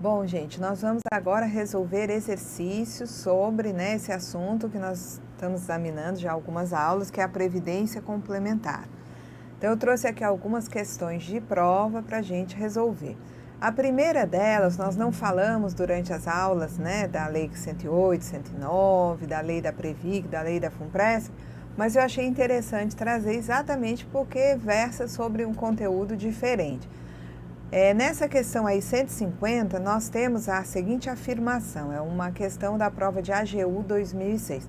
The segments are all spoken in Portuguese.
Bom, gente, nós vamos agora resolver exercícios sobre, esse assunto que nós estamos examinando já algumas aulas, que é a previdência complementar. Então, eu trouxe aqui algumas questões de prova para a gente resolver. A primeira delas, nós não falamos durante as aulas, da Lei 108, 109, da Lei da Previc, da Lei da FUNPRESP, mas eu achei interessante trazer exatamente porque versa sobre um conteúdo diferente. Nessa questão aí 150, nós temos a seguinte afirmação, é uma questão da prova de AGU 2006.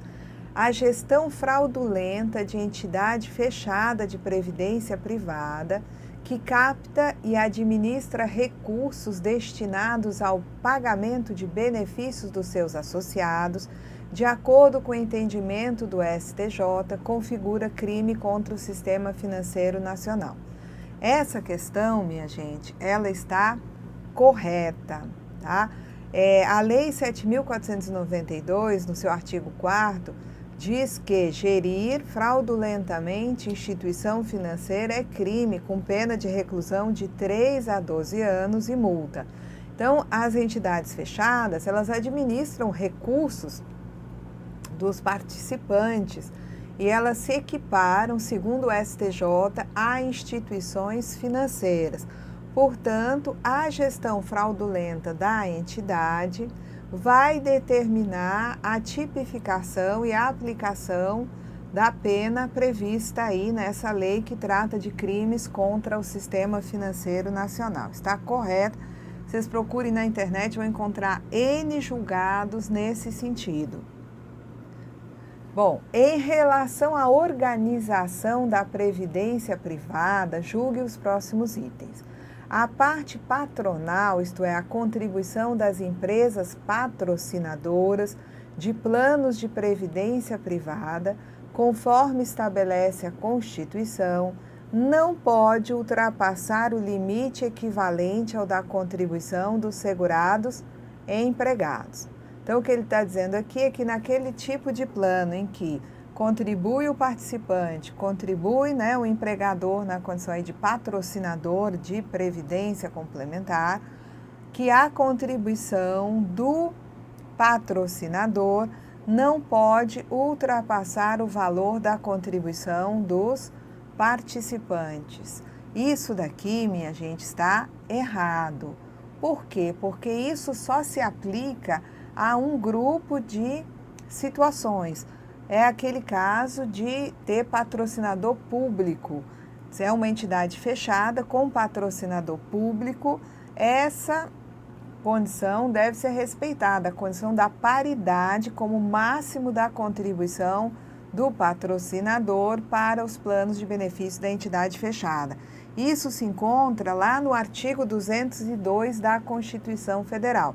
A gestão fraudulenta de entidade fechada de previdência privada que capta e administra recursos destinados ao pagamento de benefícios dos seus associados, de acordo com o entendimento do STJ, configura crime contra o sistema financeiro nacional. Essa questão, minha gente, ela está correta, tá? A Lei 7.492, no seu artigo 4º, diz que gerir fraudulentamente instituição financeira é crime, com pena de reclusão de 3 a 12 anos e multa. Então, as entidades fechadas, elas administram recursos dos participantes, e elas se equiparam, segundo o STJ, a instituições financeiras. Portanto, a gestão fraudulenta da entidade vai determinar a tipificação e a aplicação da pena prevista aí nessa lei que trata de crimes contra o sistema financeiro nacional. Está correto? Vocês procurem na internet, vão encontrar N julgados nesse sentido. Bom, em relação à organização da previdência privada, julgue os próximos itens. A parte patronal, isto é, a contribuição das empresas patrocinadoras de planos de previdência privada, conforme estabelece a Constituição, não pode ultrapassar o limite equivalente ao da contribuição dos segurados e empregados. Então, o que ele está dizendo aqui é que naquele tipo de plano em que contribui o participante, contribui o empregador na condição aí de patrocinador de previdência complementar, que a contribuição do patrocinador não pode ultrapassar o valor da contribuição dos participantes. Isso daqui, minha gente, está errado. Por quê? Porque isso só se aplica a um grupo de situações. É aquele caso de ter patrocinador público. Se é uma entidade fechada com patrocinador público, essa condição deve ser respeitada, a condição da paridade como máximo da contribuição do patrocinador para os planos de benefício da entidade fechada. Isso se encontra lá no artigo 202 da Constituição Federal.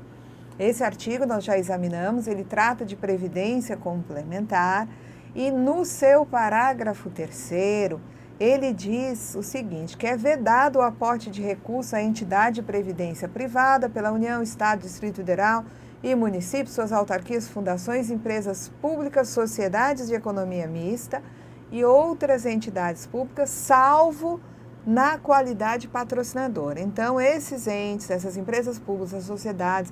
Esse artigo nós já examinamos, ele trata de previdência complementar e no seu parágrafo 3º, ele diz o seguinte, que é vedado o aporte de recursos à entidade de previdência privada pela União, Estado, Distrito Federal e municípios, suas autarquias, fundações, empresas públicas, sociedades de economia mista e outras entidades públicas, salvo na qualidade patrocinadora. Então, esses entes, essas empresas públicas, as sociedades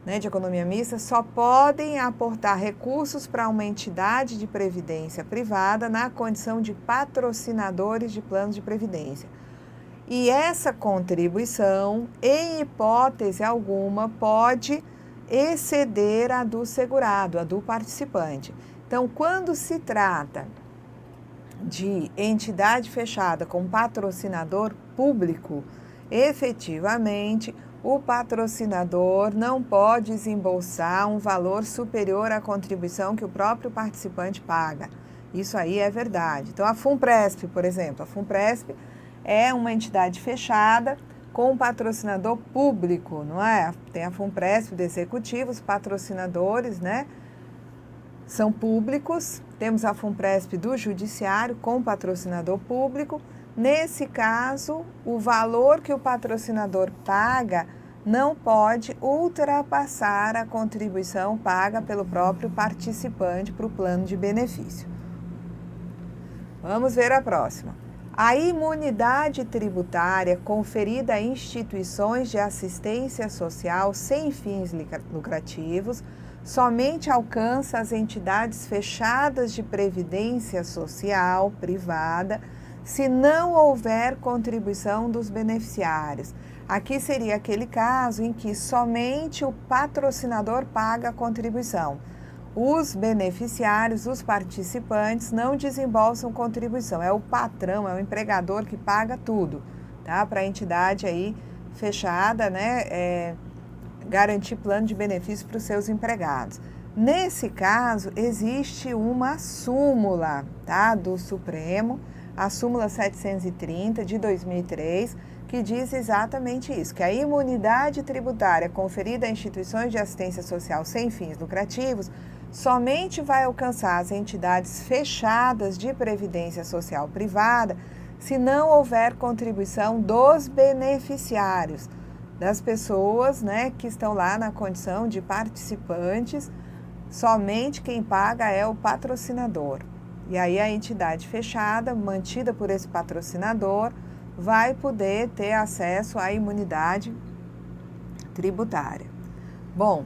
de economia mista, só podem aportar recursos para uma entidade de previdência privada na condição de patrocinadores de planos de previdência. E essa contribuição, em hipótese alguma, pode exceder a do segurado, a do participante. Então, quando se trata de entidade fechada com patrocinador público, efetivamente, o patrocinador não pode desembolsar um valor superior à contribuição que o próprio participante paga. Isso aí é verdade. Então, a FUNPRESP, por exemplo, a FUNPRESP é uma entidade fechada com um patrocinador público, não é? Tem a FUNPRESP do executivo, os patrocinadores, são públicos. Temos a FUNPRESP do judiciário com patrocinador público. Nesse caso, o valor que o patrocinador paga não pode ultrapassar a contribuição paga pelo próprio participante para o plano de benefício. Vamos ver a próxima. A imunidade tributária conferida a instituições de assistência social sem fins lucrativos somente alcança as entidades fechadas de previdência social privada se não houver contribuição dos beneficiários. Aqui seria aquele caso em que somente o patrocinador paga a contribuição. Os beneficiários, os participantes, não desembolsam contribuição. É o patrão, é o empregador que paga tudo, tá? Para a entidade aí fechada, né? Garantir plano de benefício para os seus empregados. Nesse caso, existe uma súmula, tá? Do Supremo, a súmula 730 de 2003, que diz exatamente isso, que a imunidade tributária conferida a instituições de assistência social sem fins lucrativos somente vai alcançar as entidades fechadas de previdência social privada se não houver contribuição dos beneficiários, das pessoas, né, que estão lá na condição de participantes. Somente quem paga é o patrocinador. E aí a entidade fechada, mantida por esse patrocinador, vai poder ter acesso à imunidade tributária. Bom,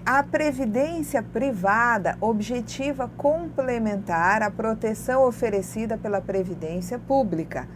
a previdência privada objetiva complementar a proteção oferecida pela previdência pública,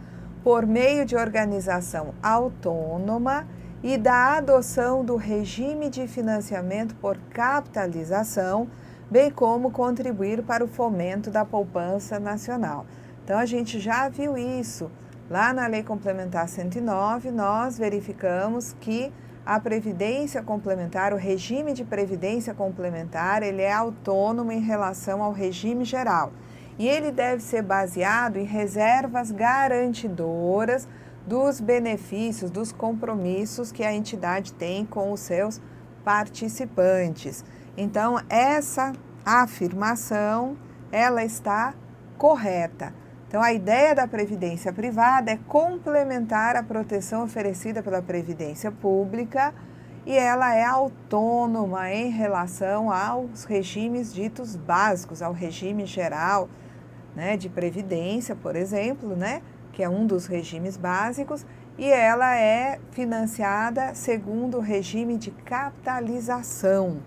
por meio de organização autônoma e da adoção do regime de financiamento por capitalização, bem como contribuir para o fomento da poupança nacional. Então, a gente já viu isso. Lá na Lei Complementar 109, nós verificamos que a previdência complementar, o regime de previdência complementar, ele é autônomo em relação ao regime geral. E ele deve ser baseado em reservas garantidoras dos benefícios, dos compromissos que a entidade tem com os seus participantes. Então, essa afirmação, ela está correta. Então, a ideia da previdência privada é complementar a proteção oferecida pela previdência pública e ela é autônoma em relação aos regimes ditos básicos, ao regime geral, né, de previdência, por exemplo, né, que é um dos regimes básicos, e ela é financiada segundo o regime de capitalização.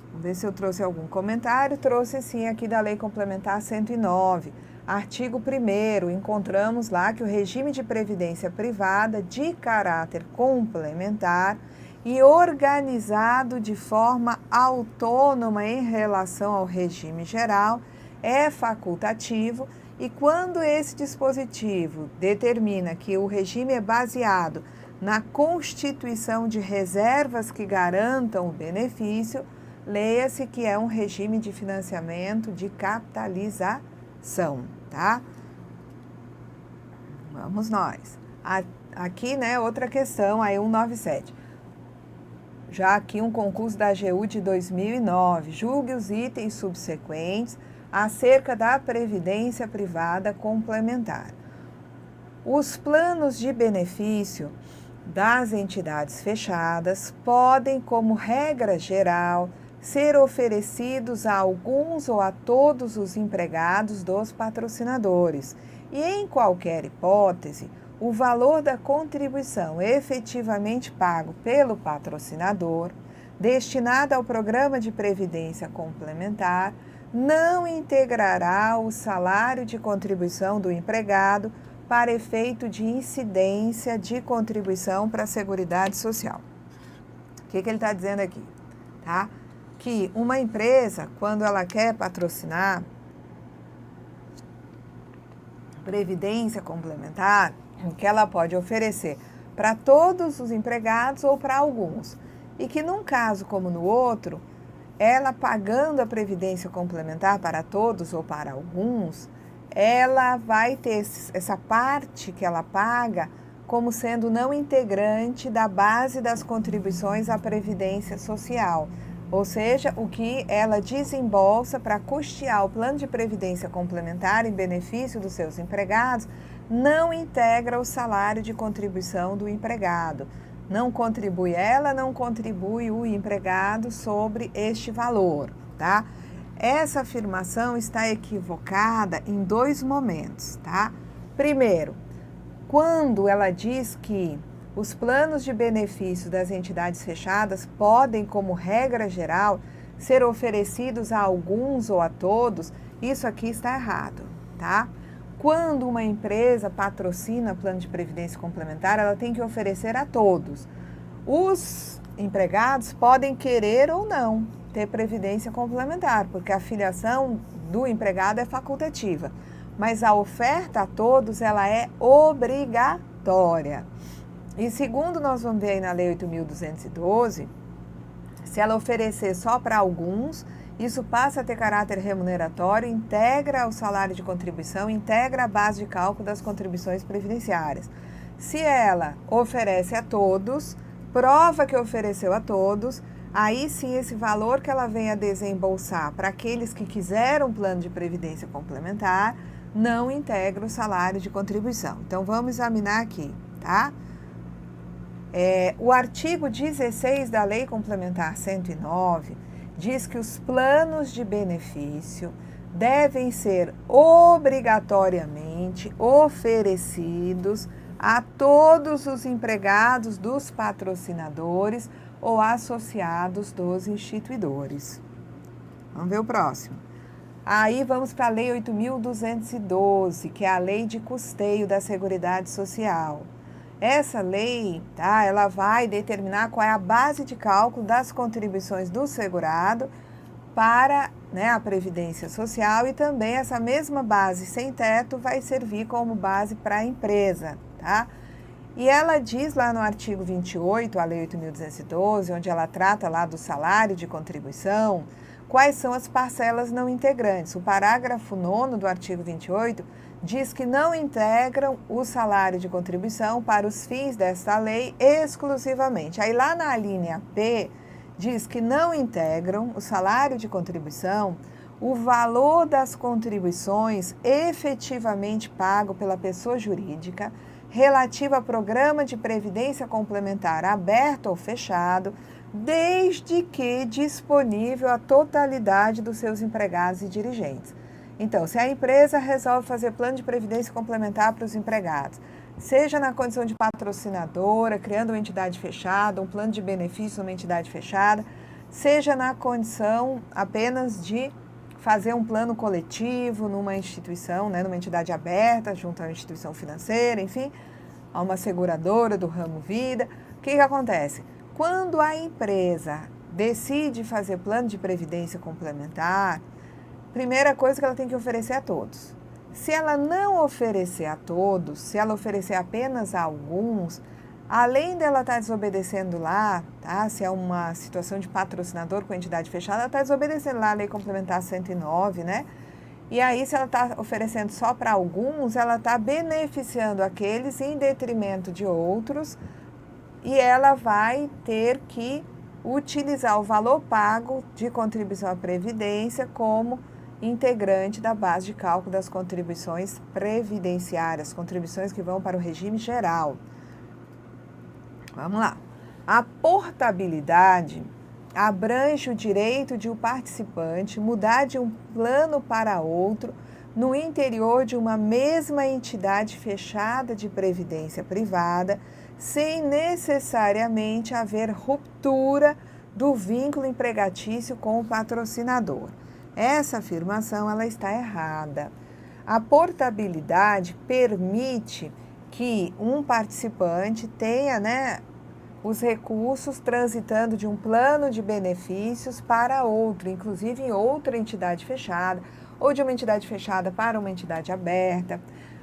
Vamos ver se eu trouxe algum comentário. Trouxe sim aqui da Lei Complementar 109. Artigo 1º, encontramos lá que o regime de previdência privada de caráter complementar e organizado de forma autônoma em relação ao regime geral é facultativo e quando esse dispositivo determina que o regime é baseado na constituição de reservas que garantam o benefício, leia-se que é um regime de financiamento de capitalização, tá? Vamos nós. Aqui, né, outra questão, aí 197. Já aqui um concurso da AGU de 2009. Julgue os itens subsequentes acerca da previdência privada complementar. Os planos de benefício das entidades fechadas podem, como regra geral, ser oferecidos a alguns ou a todos os empregados dos patrocinadores e, em qualquer hipótese, o valor da contribuição efetivamente pago pelo patrocinador, destinada ao programa de previdência complementar, não integrará o salário de contribuição do empregado para efeito de incidência de contribuição para a Seguridade Social. O que ele está dizendo aqui? Tá? Que uma empresa, quando ela quer patrocinar previdência complementar, que ela pode oferecer para todos os empregados ou para alguns. E que num caso como no outro, ela pagando a previdência complementar para todos ou para alguns, ela vai ter essa parte que ela paga como sendo não integrante da base das contribuições à Previdência Social. Ou seja, o que ela desembolsa para custear o plano de previdência complementar em benefício dos seus empregados, não integra o salário de contribuição do empregado. Não contribui ela, não contribui o empregado sobre este valor, tá? Essa afirmação está equivocada em dois momentos, tá? Primeiro, quando ela diz que os planos de benefício das entidades fechadas podem, como regra geral, ser oferecidos a alguns ou a todos, isso aqui está errado, tá? Quando uma empresa patrocina plano de previdência complementar, ela tem que oferecer a todos. Os empregados podem querer ou não ter previdência complementar, porque a filiação do empregado é facultativa, mas a oferta a todos ela é obrigatória. E segundo nós vamos ver aí na Lei 8.212, se ela oferecer só para alguns, isso passa a ter caráter remuneratório, integra o salário de contribuição, integra a base de cálculo das contribuições previdenciárias. Se ela oferece a todos, prova que ofereceu a todos, aí sim esse valor que ela vem a desembolsar para aqueles que quiseram um plano de previdência complementar, não integra o salário de contribuição. Então vamos examinar aqui, tá? O artigo 16 da Lei Complementar 109 diz que os planos de benefício devem ser obrigatoriamente oferecidos a todos os empregados dos patrocinadores ou associados dos instituidores. Vamos ver o próximo. Aí vamos para a Lei 8.212, que é a Lei de Custeio da Seguridade Social. Essa lei, tá, ela vai determinar qual é a base de cálculo das contribuições do segurado para, né, a Previdência Social, e também essa mesma base sem teto vai servir como base para a empresa, tá? E ela diz lá no artigo 28, a Lei 8.212, onde ela trata lá do salário de contribuição, quais são as parcelas não integrantes. O parágrafo 9º do artigo 28 diz que não integram o salário de contribuição para os fins desta lei exclusivamente. Aí lá na linha P, diz que não integram o salário de contribuição o valor das contribuições efetivamente pago pela pessoa jurídica relativo a programa de previdência complementar aberto ou fechado, desde que disponível a totalidade dos seus empregados e dirigentes. Então, se a empresa resolve fazer plano de previdência complementar para os empregados, seja na condição de patrocinadora, criando uma entidade fechada, um plano de benefícios numa entidade fechada, seja na condição apenas de fazer um plano coletivo numa instituição, né, numa entidade aberta, junto a uma instituição financeira, enfim, a uma seguradora do ramo vida. O que acontece? Quando a empresa decide fazer plano de previdência complementar, primeira coisa que ela tem que oferecer a todos. Se ela não oferecer a todos, se ela oferecer apenas a alguns, além dela estar desobedecendo lá, tá? Se é uma situação de patrocinador com entidade fechada, ela está desobedecendo lá a Lei Complementar 109, né? E aí, se ela está oferecendo só para alguns, ela está beneficiando aqueles em detrimento de outros, e ela vai ter que utilizar o valor pago de contribuição à Previdência como integrante da base de cálculo das contribuições previdenciárias, contribuições que vão para o regime geral. Vamos lá. A portabilidade abrange o direito de o participante mudar de um plano para outro no interior de uma mesma entidade fechada de previdência privada, sem necessariamente haver ruptura do vínculo empregatício com o patrocinador. Essa afirmação ela está errada. A portabilidade permite que um participante tenha, né, os recursos transitando de um plano de benefícios para outro, inclusive em outra entidade fechada, ou de uma entidade fechada para uma entidade aberta.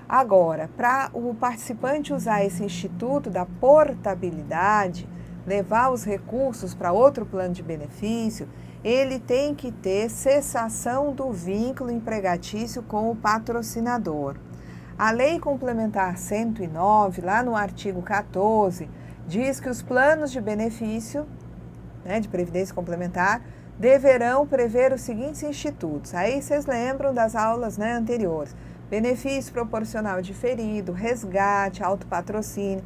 Agora, para o participante usar esse instituto da portabilidade, levar os recursos para outro plano de benefício, ele tem que ter cessação do vínculo empregatício com o patrocinador. A Lei Complementar 109, lá no artigo 14, diz que os planos de benefício, né, de previdência complementar, deverão prever os seguintes institutos. Aí vocês lembram das aulas, né, anteriores. Benefício proporcional diferido, resgate, autopatrocínio,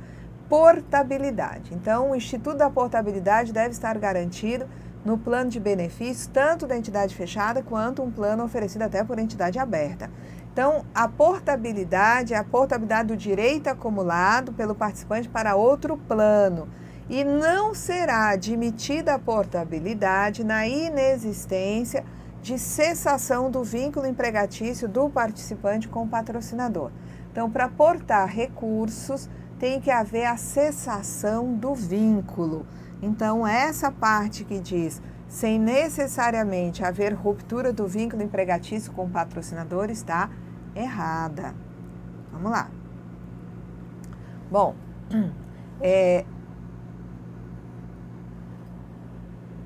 portabilidade. Então, o Instituto da Portabilidade deve estar garantido no plano de benefícios, tanto da entidade fechada quanto um plano oferecido até por entidade aberta. Então, a portabilidade é a portabilidade do direito acumulado pelo participante para outro plano e não será admitida a portabilidade na inexistência de cessação do vínculo empregatício do participante com o patrocinador. Então, para portar recursos, tem que haver a cessação do vínculo. Então, essa parte que diz, sem necessariamente haver ruptura do vínculo empregatício com o patrocinador, está errada. Vamos lá. Bom,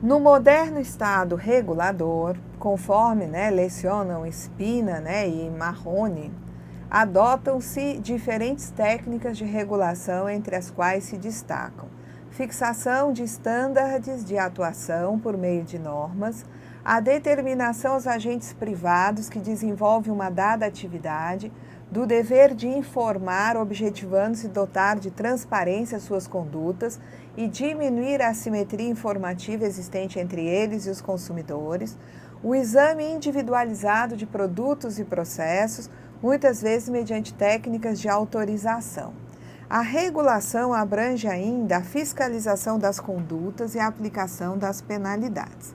no moderno Estado regulador, conforme lecionam Spina e Marrone, adotam-se diferentes técnicas de regulação, entre as quais se destacam fixação de estándares de atuação por meio de normas, a determinação aos agentes privados que desenvolvem uma dada atividade do dever de informar, objetivando-se dotar de transparência suas condutas e diminuir a assimetria informativa existente entre eles e os consumidores, o exame individualizado de produtos e processos, muitas vezes mediante técnicas de autorização. A regulação abrange ainda a fiscalização das condutas e a aplicação das penalidades.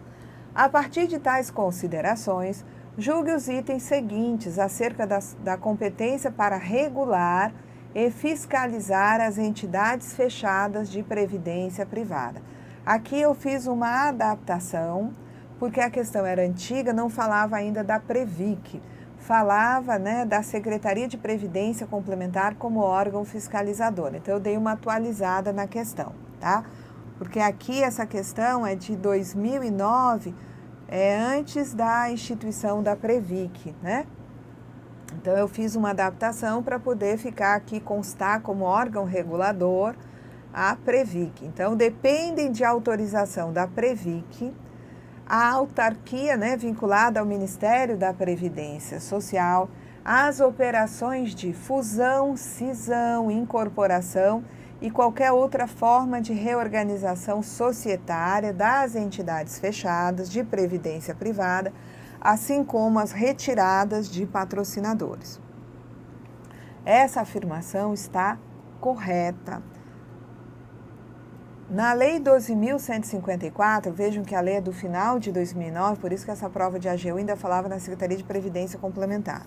A partir de tais considerações, julgue os itens seguintes acerca da competência para regular e fiscalizar as entidades fechadas de previdência privada. Aqui eu fiz uma adaptação, porque a questão era antiga, não falava ainda da Previc, falava da Secretaria de Previdência Complementar como órgão fiscalizador. Então, eu dei uma atualizada na questão, tá? Porque aqui essa questão é de 2009, antes da instituição da Previc, né? Então, eu fiz uma adaptação para poder ficar aqui, constar como órgão regulador a Previc. Então, dependem de autorização da Previc, a autarquia vinculada ao Ministério da Previdência Social, as operações de fusão, cisão, incorporação e qualquer outra forma de reorganização societária das entidades fechadas de previdência privada, assim como as retiradas de patrocinadores. Essa afirmação está correta. Na Lei 12.154, vejam que a lei é do final de 2009, por isso que essa prova de AGU ainda falava na Secretaria de Previdência Complementar.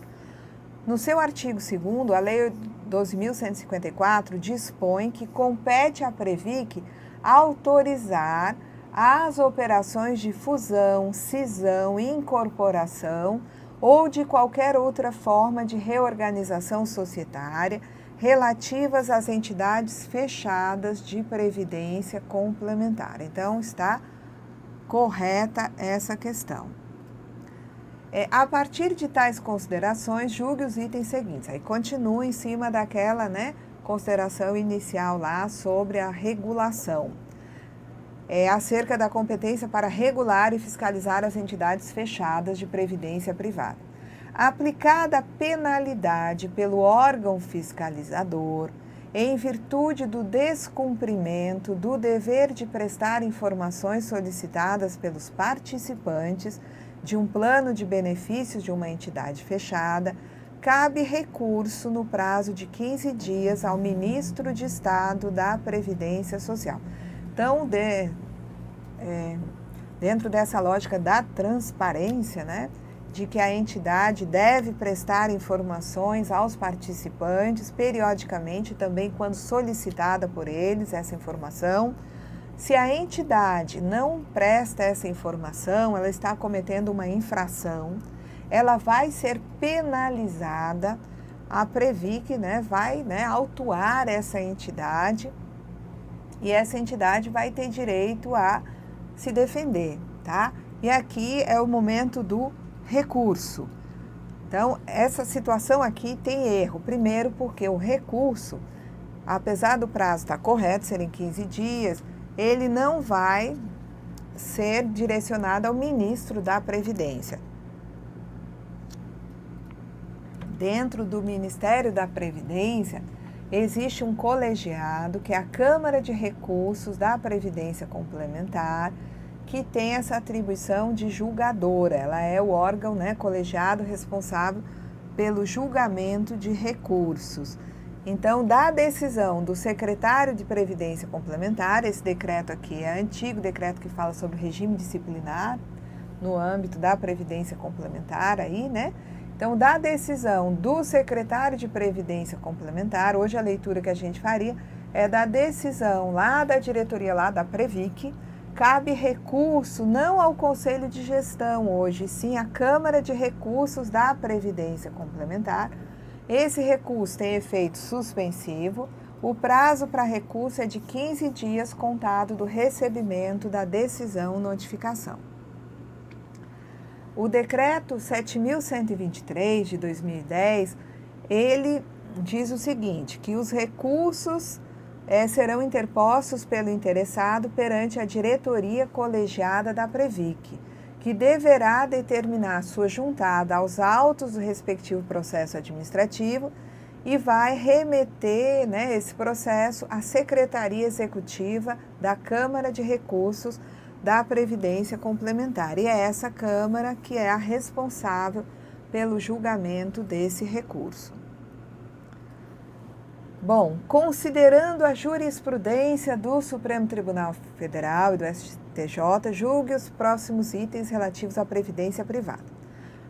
No seu artigo 2º, a Lei 12.154 dispõe que compete à Previc autorizar as operações de fusão, cisão, incorporação ou de qualquer outra forma de reorganização societária relativas às entidades fechadas de previdência complementar. Então, está correta essa questão. A partir de tais considerações, julgue os itens seguintes. Aí continua em cima daquela consideração inicial lá sobre a regulação. Acerca da competência para regular e fiscalizar as entidades fechadas de previdência privada. Aplicada a penalidade pelo órgão fiscalizador, em virtude do descumprimento do dever de prestar informações solicitadas pelos participantes de um plano de benefícios de uma entidade fechada, cabe recurso no prazo de 15 dias ao Ministro de Estado da Previdência Social. Então, dentro dessa lógica da transparência, de que a entidade deve prestar informações aos participantes periodicamente, também quando solicitada por eles essa informação. Se a entidade não presta essa informação, ela está cometendo uma infração, ela vai ser penalizada, a Previc vai autuar essa entidade e essa entidade vai ter direito a se defender, tá? E aqui é o momento do recurso. Então, essa situação aqui tem erro. Primeiro, porque o recurso, apesar do prazo estar correto, serem 15 dias, ele não vai ser direcionado ao ministro da Previdência. Dentro do Ministério da Previdência, existe um colegiado, que é a Câmara de Recursos da Previdência Complementar, que tem essa atribuição de julgadora. Ela é o órgão, né, colegiado responsável pelo julgamento de recursos. Então, da decisão do secretário de Previdência Complementar, esse decreto aqui é antigo, decreto que fala sobre regime disciplinar no âmbito da Previdência Complementar aí, né? Então, da decisão do secretário de Previdência Complementar, hoje a leitura que a gente faria é da decisão lá da diretoria lá da Previc, cabe recurso não ao Conselho de Gestão hoje, sim à Câmara de Recursos da Previdência Complementar. Esse recurso tem efeito suspensivo. O prazo para recurso é de 15 dias contado do recebimento da decisão notificação. O decreto 7.123 de 2010, ele diz o seguinte, que os recursos serão interpostos pelo interessado perante a diretoria colegiada da Previc, que deverá determinar sua juntada aos autos do respectivo processo administrativo e vai remeter, né, esse processo à Secretaria Executiva da Câmara de Recursos da Previdência Complementar. E é essa Câmara que é a responsável pelo julgamento desse recurso. Bom, considerando a jurisprudência do Supremo Tribunal Federal e do STJ, julgue os próximos itens relativos à previdência privada.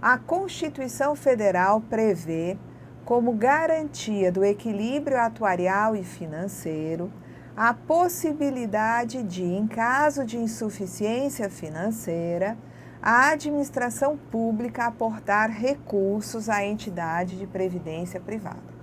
A Constituição Federal prevê, como garantia do equilíbrio atuarial e financeiro, a possibilidade de, em caso de insuficiência financeira, a administração pública aportar recursos à entidade de previdência privada.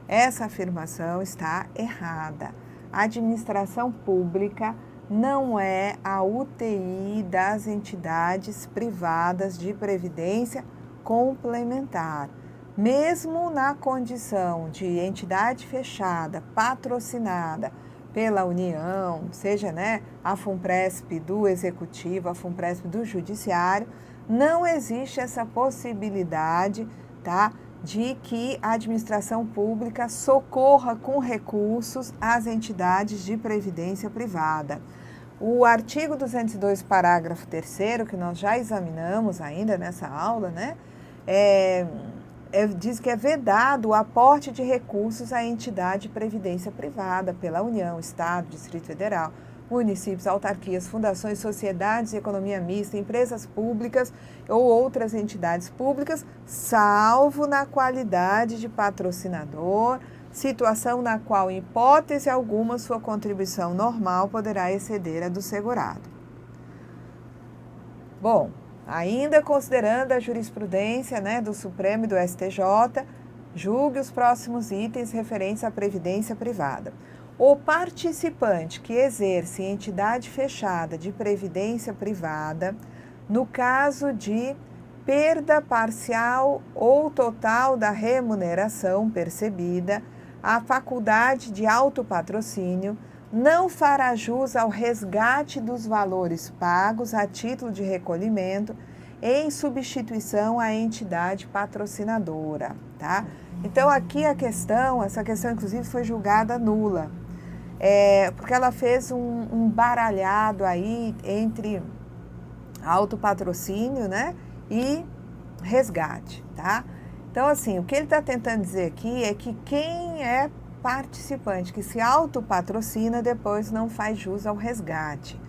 Essa afirmação está errada. A administração pública não é a UTI das entidades privadas de previdência complementar. Mesmo na condição de entidade fechada, patrocinada pela União, seja, né, a FUNPRESP do Executivo, a FUNPRESP do Judiciário, não existe essa possibilidade, tá, de que a administração pública socorra com recursos as entidades de previdência privada. O artigo 202, parágrafo 3º, que nós já examinamos ainda nessa aula, né, diz que é vedado o aporte de recursos à entidade de previdência privada pela União, Estado, Distrito Federal, municípios, autarquias, fundações, sociedades, economia mista, empresas públicas ou outras entidades públicas, salvo na qualidade de patrocinador, situação na qual, em hipótese alguma, sua contribuição normal poderá exceder a do segurado. Bom, ainda considerando a jurisprudência, né, do Supremo e do STJ, julgue os próximos itens referentes à previdência privada. O participante que exerce em entidade fechada de previdência privada, no caso de perda parcial ou total da remuneração percebida, a faculdade de autopatrocínio não fará jus ao resgate dos valores pagos a título de recolhimento em substituição à entidade patrocinadora, tá? Então, aqui essa questão inclusive foi julgada nula, porque ela fez um baralhado aí entre autopatrocínio, né, e resgate, tá? Então, assim, o que ele está tentando dizer aqui é que quem é participante que se autopatrocina depois não faz jus ao resgate.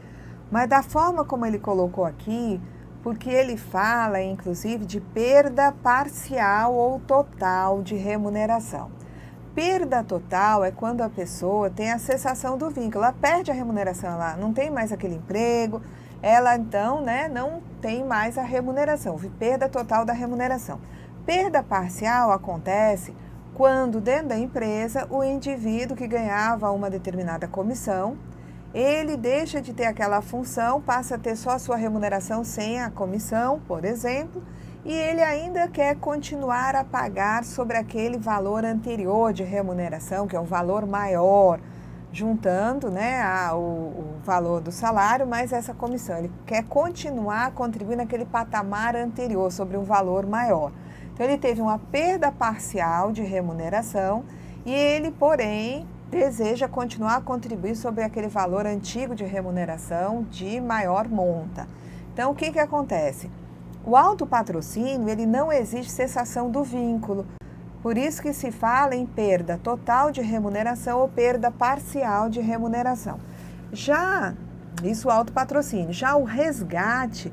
Mas da forma como ele colocou aqui, porque ele fala, inclusive, de perda parcial ou total de remuneração. Perda total é quando a pessoa tem a cessação do vínculo, ela perde a remuneração, ela não tem mais aquele emprego, ela então, né, não tem mais a remuneração, perda total da remuneração. Perda parcial acontece quando dentro da empresa o indivíduo que ganhava uma determinada comissão, ele deixa de ter aquela função, passa a ter só a sua remuneração sem a comissão, por exemplo, e ele ainda quer continuar a pagar sobre aquele valor anterior de remuneração, que é um valor maior, juntando, né, o valor do salário mais essa comissão. Ele quer continuar a contribuir naquele patamar anterior, sobre um valor maior. Então, ele teve uma perda parcial de remuneração e ele, porém, deseja continuar a contribuir sobre aquele valor antigo de remuneração de maior monta. Então, o que que acontece? O autopatrocínio, ele não exige cessação do vínculo. Por isso que se fala em perda total de remuneração ou perda parcial de remuneração. Já, isso o autopatrocínio. Já o resgate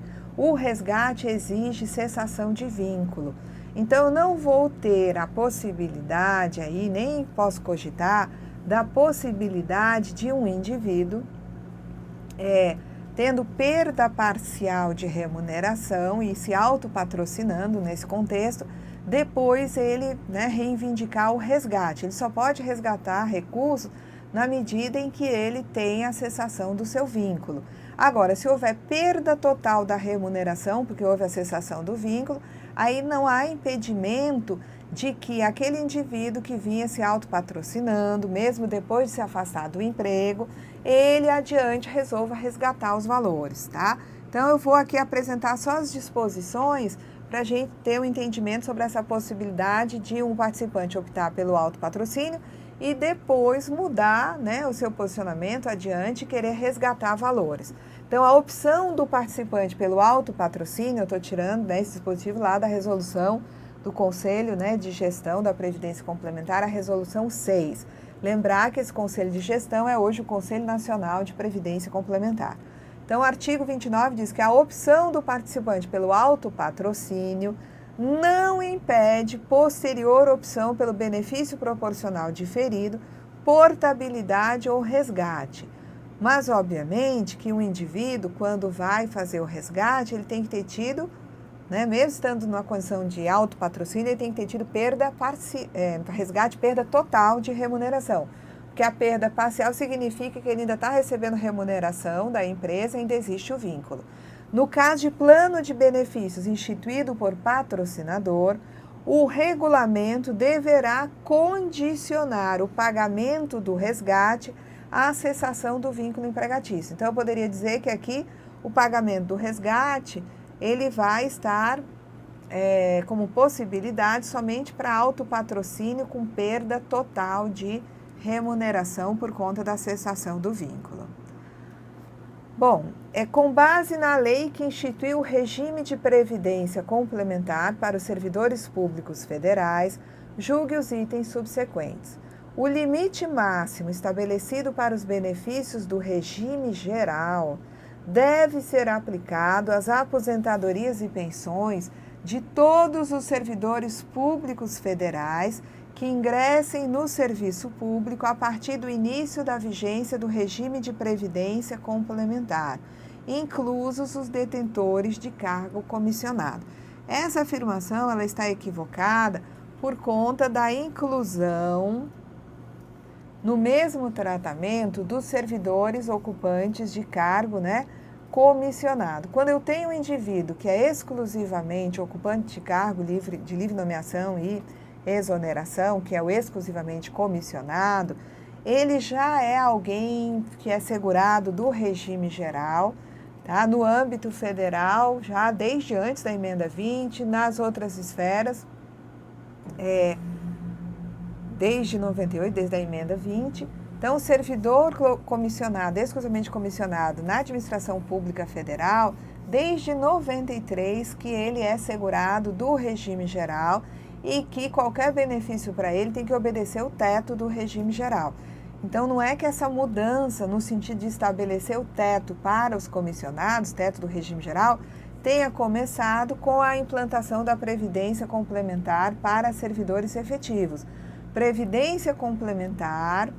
exige cessação de vínculo. Então, eu não vou ter a possibilidade aí, nem posso cogitar, da possibilidade de um indivíduo tendo perda parcial de remuneração e se autopatrocinando nesse contexto, depois ele reivindicar o resgate. Ele só pode resgatar recursos na medida em que ele tem a cessação do seu vínculo. Agora, se houver perda total da remuneração, porque houve a cessação do vínculo, aí não há impedimento de que aquele indivíduo que vinha se autopatrocinando, mesmo depois de se afastar do emprego, ele adiante resolva resgatar os valores, tá? Então, eu vou aqui apresentar só as disposições para a gente ter um entendimento sobre essa possibilidade de um participante optar pelo autopatrocínio e depois mudar o seu posicionamento adiante e querer resgatar valores. Então, a opção do participante pelo autopatrocínio, eu estou tirando esse dispositivo lá da resolução do Conselho de Gestão da Previdência Complementar, a resolução 6. Lembrar que esse Conselho de Gestão é hoje o Conselho Nacional de Previdência Complementar. Então, o artigo 29 diz que a opção do participante pelo autopatrocínio não impede posterior opção pelo benefício proporcional diferido, portabilidade ou resgate. Mas, obviamente, que um indivíduo, quando vai fazer o resgate, ele tem que ter tido, mesmo estando numa condição de autopatrocínio, ele tem que ter tido resgate, perda total de remuneração. Porque a perda parcial significa que ele ainda está recebendo remuneração da empresa e ainda existe o vínculo. No caso de plano de benefícios instituído por patrocinador, o regulamento deverá condicionar o pagamento do resgate à cessação do vínculo empregatício. Então, eu poderia dizer que aqui o pagamento do resgate, ele vai estar como possibilidade somente para autopatrocínio com perda total de remuneração por conta da cessação do vínculo. Bom, com base na lei que instituiu o regime de previdência complementar para os servidores públicos federais, julgue os itens subsequentes. O limite máximo estabelecido para os benefícios do regime geral deve ser aplicado às aposentadorias e pensões de todos os servidores públicos federais que ingressem no serviço público a partir do início da vigência do regime de previdência complementar, inclusos os detentores de cargo comissionado. Essa afirmação ela está equivocada por conta da inclusão no mesmo tratamento dos servidores ocupantes de cargo, comissionado. Quando eu tenho um indivíduo que é exclusivamente ocupante de cargo de livre nomeação e exoneração, que é o exclusivamente comissionado, ele já é alguém que é segurado do regime geral, tá? No âmbito federal, já desde antes da emenda 20, nas outras esferas, desde 98, desde a emenda 20. Então, o servidor comissionado, exclusivamente comissionado na administração pública federal, desde 93 que ele é segurado do regime geral e que qualquer benefício para ele tem que obedecer o teto do regime geral. Então, não é que essa mudança, no sentido de estabelecer o teto para os comissionados, teto do regime geral, tenha começado com a implantação da Previdência Complementar para servidores efetivos. Previdência Complementar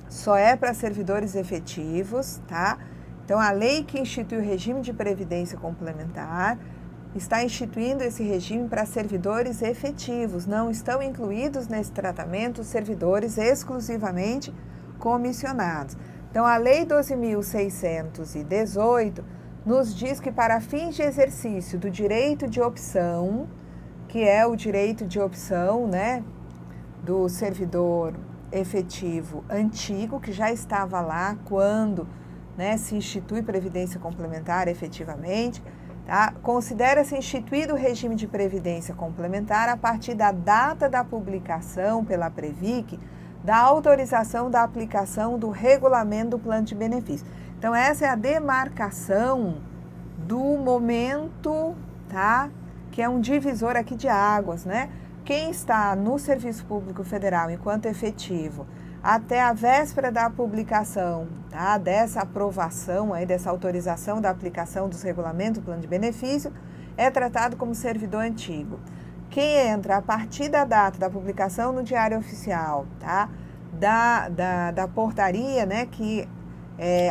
só é para servidores efetivos, tá? Então, a lei que institui o regime de Previdência Complementar está instituindo esse regime para servidores efetivos. Não estão incluídos nesse tratamento os servidores exclusivamente comissionados. Então, a Lei 12.618 nos diz que para fins de exercício do direito de opção, que é o direito de opção, do servidor efetivo antigo, que já estava lá quando se institui Previdência Complementar efetivamente, tá? Considera-se instituído o regime de previdência complementar a partir da data da publicação pela Previc da autorização da aplicação do regulamento do plano de benefício. Então, essa é a demarcação do momento, tá? Que é um divisor aqui de águas, né? Quem está no Serviço Público Federal enquanto efetivo até a véspera da publicação, tá? Dessa aprovação, aí, dessa autorização da aplicação dos regulamentos do plano de benefício, é tratado como servidor antigo. Quem entra a partir da data da publicação no Diário Oficial, tá? Da portaria, né, que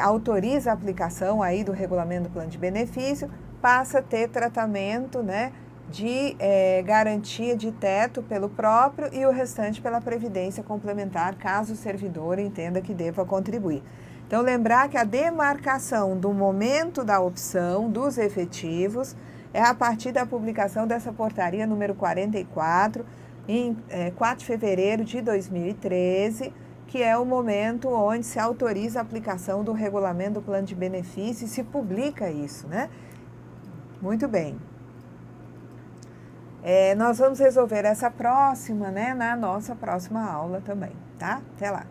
autoriza a aplicação aí do regulamento do plano de benefício, passa a ter tratamento, né, de garantia de teto pelo próprio e o restante pela previdência complementar, caso o servidor entenda que deva contribuir. Então, lembrar que a demarcação do momento da opção dos efetivos é a partir da publicação dessa portaria número 44, em 4 de fevereiro de 2013, que é o momento onde se autoriza a aplicação do regulamento do plano de benefício e se publica isso, né? Muito bem. Nós vamos resolver essa próxima, né, na nossa próxima aula também, tá? Até lá.